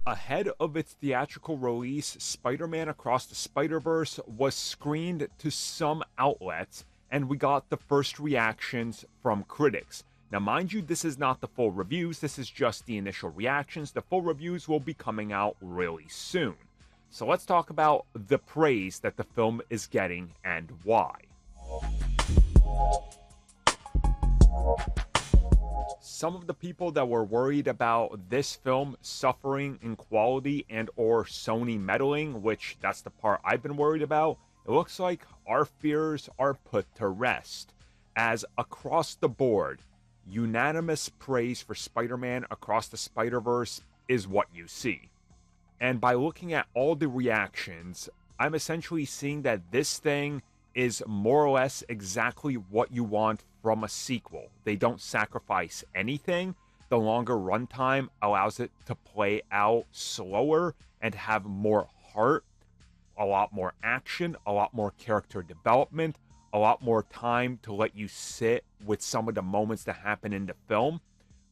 Ahead of its theatrical release, Spider-Man Across the Spider-Verse was screened to some outlets, and we got the first reactions from critics. Now, mind you, this is not the full reviews, this is just the initial reactions. The full reviews will be coming out really soon. So let's talk about the praise that the film is getting and why. Some of the people that were worried about this film suffering in quality and or Sony meddling, which that's the part I've been worried about, it looks like our fears are put to rest, as across the board, unanimous praise for Spider-Man Across the Spider-Verse is what you see. And by looking at all the reactions, I'm essentially seeing that this thing is more or less exactly what you want from a sequel. They don't sacrifice anything. The longer runtime allows it to play out slower and have more heart, a lot more action, a lot more character development, a lot more time to let you sit with some of the moments that happen in the film.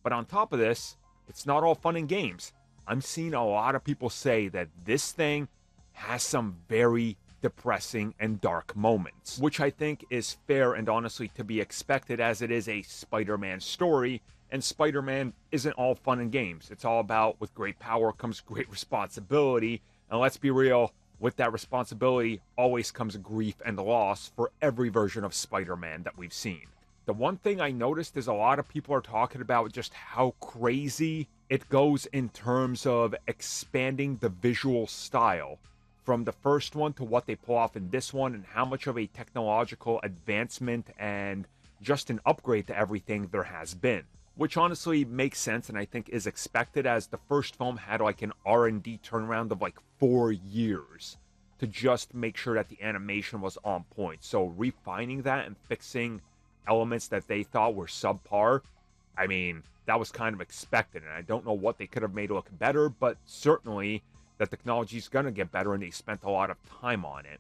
But on top of this, it's not all fun and games. I'm seeing a lot of people say that this thing has some very depressing and dark moments, which I think is fair and honestly to be expected, as it is a Spider-Man story, and Spider-Man isn't all fun and games. It's all about, with great power comes great responsibility, and let's be real, with that responsibility always comes grief and loss for every version of Spider-Man that we've seen. The one thing I noticed is a lot of people are talking about just how crazy it goes in terms of expanding the visual style from the first one to what they pull off in this one, and how much of a technological advancement and just an upgrade to everything there has been, which honestly makes sense and I think is expected, as the first film had like an R&D turnaround of like 4 years to just make sure that the animation was on point. So refining that and fixing elements that they thought were subpar, I mean, that was kind of expected, and I don't know what they could have made look better, but certainly the technology is going to get better, and they spent a lot of time on it.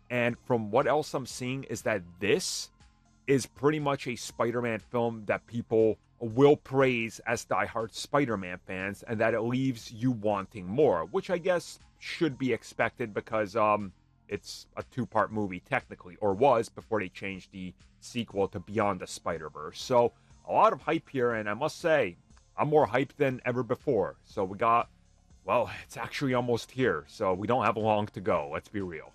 And from what else I'm seeing is that this is pretty much a Spider-Man film that people will praise as diehard Spider-Man fans, and that it leaves you wanting more, which I guess should be expected because it's a two-part movie technically, or was before they changed the sequel to Beyond the Spider-Verse. So a lot of hype here, and I must say, I'm more hyped than ever before. So we got, well, it's actually almost here, so we don't have long to go, let's be real.